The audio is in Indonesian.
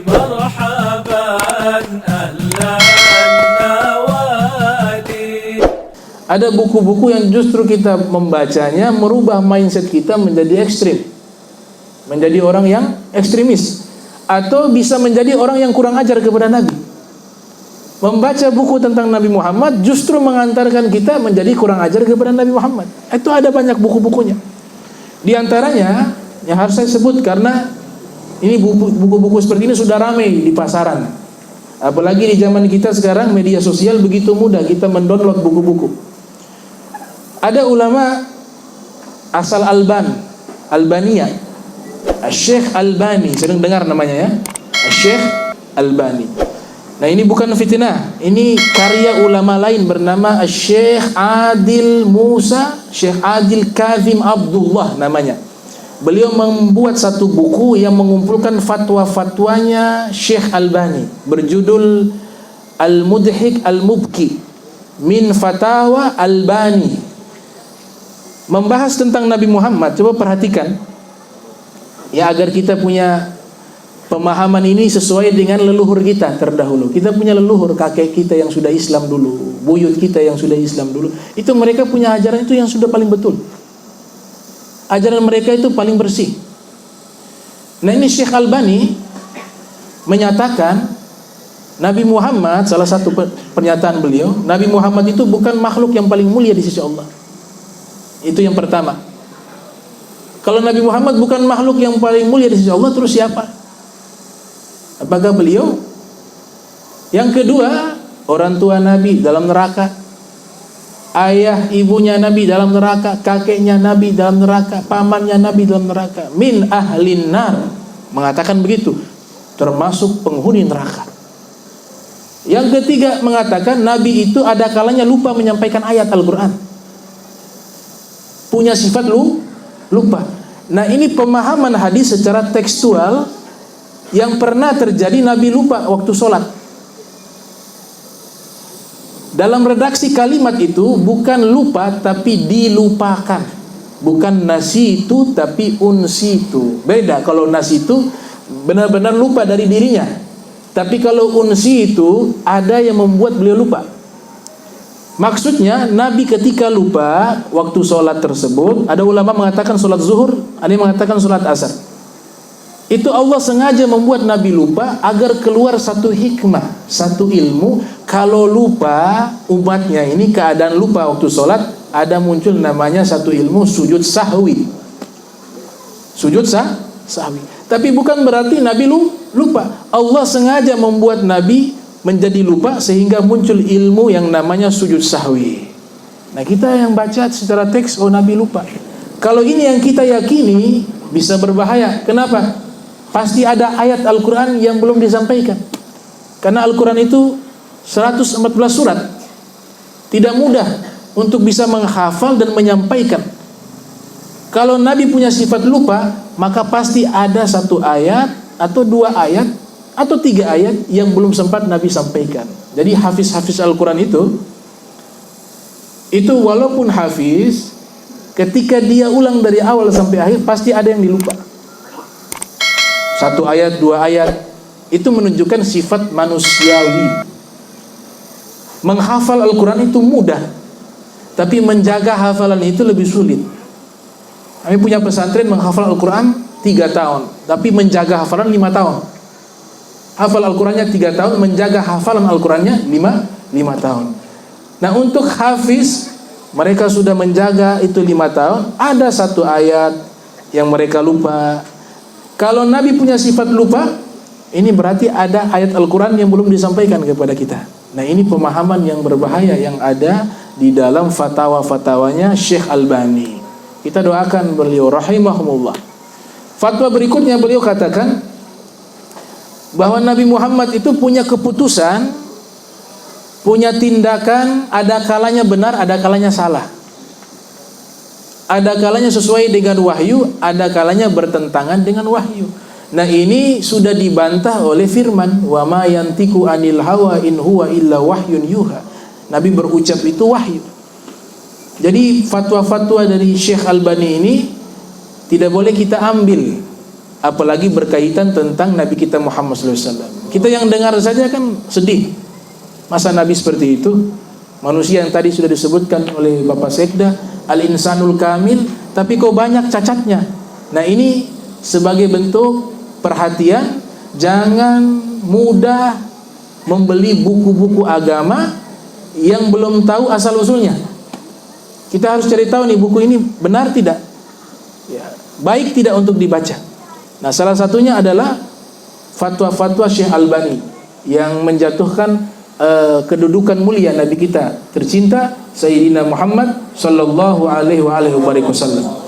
مرحبا أهلا النوادي. Ada buku-buku yang justru kita membacanya merubah mindset kita menjadi ekstrim, menjadi orang yang ekstremis, atau bisa menjadi orang yang kurang ajar kepada Nabi. Membaca buku tentang Nabi Muhammad justru mengantarkan kita menjadi kurang ajar kepada Nabi Muhammad. Itu ada banyak buku-bukunya. Di antaranya yang harus saya sebut karena ini buku-buku seperti ini sudah ramai di pasaran. Apalagi di zaman kita sekarang media sosial begitu mudah kita mendownload buku-buku. Ada ulama asal Albania, Syekh Albani, sering dengar namanya ya, Syekh Albani. Nah ini bukan fitnah, ini karya ulama lain bernama Syekh Adil Musa, Syekh Adil Kazim Abdullah namanya. Beliau membuat satu buku yang mengumpulkan fatwa-fatwanya Syekh Albani, berjudul Al-Mudhik Al-Mubki min Fatawa Albani. Membahas tentang Nabi Muhammad. Coba perhatikan ya, agar kita punya pemahaman ini sesuai dengan leluhur kita terdahulu. Kita punya leluhur, kakek kita yang sudah Islam dulu, buyut kita yang sudah Islam dulu. Itu mereka punya ajaran itu yang sudah paling betul. Ajaran mereka itu paling bersih. Nah ini Syekh Albani menyatakan Nabi Muhammad, salah satu pernyataan beliau, Nabi Muhammad itu bukan makhluk yang paling mulia di sisi Allah. Itu yang pertama. Kalau Nabi Muhammad bukan makhluk yang paling mulia di sisi Allah, terus siapa? Apakah beliau? Yang kedua, orang tua Nabi dalam neraka, ayah ibunya Nabi dalam neraka, kakeknya Nabi dalam neraka, pamannya Nabi dalam neraka. Min ahlin nar, mengatakan begitu, termasuk penghuni neraka. Yang ketiga mengatakan Nabi itu ada kalanya lupa menyampaikan ayat Al-Quran, punya sifat lupa. Nah ini pemahaman hadis secara tekstual yang pernah terjadi. Nabi lupa waktu sholat. Dalam redaksi kalimat itu bukan lupa tapi dilupakan. Bukan nasitu tapi unsitu. Beda, kalau nasitu benar-benar lupa dari dirinya. Tapi kalau unsitu ada yang membuat beliau lupa. Maksudnya Nabi ketika lupa waktu sholat tersebut, ada ulama mengatakan sholat zuhur, ada yang mengatakan sholat asar. Itu Allah sengaja membuat Nabi lupa agar keluar satu hikmah, satu ilmu. Kalau lupa umatnya ini keadaan lupa waktu sholat, ada muncul namanya satu ilmu sujud sahwi. Sujud sahwi. Tapi bukan berarti Nabi lupa. Allah sengaja membuat Nabi menjadi lupa sehingga muncul ilmu yang namanya sujud sahwi. Nah kita yang baca secara teks, oh Nabi lupa. Kalau ini yang kita yakini bisa berbahaya. Kenapa? Pasti ada ayat Al-Quran yang belum disampaikan. Karena Al-Quran itu 114 surat. Tidak mudah untuk bisa menghafal dan menyampaikan. Kalau Nabi punya sifat lupa, maka pasti ada satu ayat atau dua ayat atau tiga ayat yang belum sempat Nabi sampaikan. Jadi hafiz-hafiz Al-Quran itu walaupun hafiz, ketika dia ulang dari awal sampai akhir pasti ada yang dilupa. Satu ayat, dua ayat, itu menunjukkan sifat manusiawi. Menghafal Al-Quran itu mudah, tapi menjaga hafalan itu lebih sulit. Kami punya pesantren menghafal Al-Quran 3 tahun, tapi menjaga hafalan 5 tahun. Hafal Al-Qurannya 3 tahun, menjaga hafalan Al-Qurannya 5 tahun. Nah untuk hafiz, mereka sudah menjaga itu 5 tahun, ada satu ayat yang mereka lupa. Kalau Nabi punya sifat lupa, ini berarti ada ayat Al-Quran yang belum disampaikan kepada kita. Nah ini pemahaman yang berbahaya yang ada di dalam fatwa-fatwanya Syekh Albani. Kita doakan beliau rahimahumullah. Fatwa berikutnya beliau katakan bahwa Nabi Muhammad itu punya keputusan, punya tindakan, ada kalanya benar, ada kalanya salah. Ada kalanya sesuai dengan wahyu, ada kalanya bertentangan dengan wahyu. Nah ini sudah dibantah oleh firman, wa ma yantiku anil hawa in huwa illa wahyun yuha. Nabi berucap itu wahyu. Jadi fatwa-fatwa dari Syekh Albani ini tidak boleh kita ambil apalagi berkaitan tentang Nabi kita Muhammad SAW. Kita yang dengar saja kan sedih. Masa Nabi seperti itu? Manusia yang tadi sudah disebutkan oleh Bapak Sekda, al-insanul kamil, tapi kok banyak cacatnya. Nah, ini sebagai bentuk perhatian, jangan mudah membeli buku-buku agama yang belum tahu asal usulnya. Kita harus cari tahu nih, buku ini benar tidak, ya, baik tidak untuk dibaca. Nah, salah satunya adalah fatwa-fatwa Syekh Albani yang menjatuhkan kedudukan mulia Nabi kita tercinta Sayyidina Muhammad sallallahu alaihi wasallam.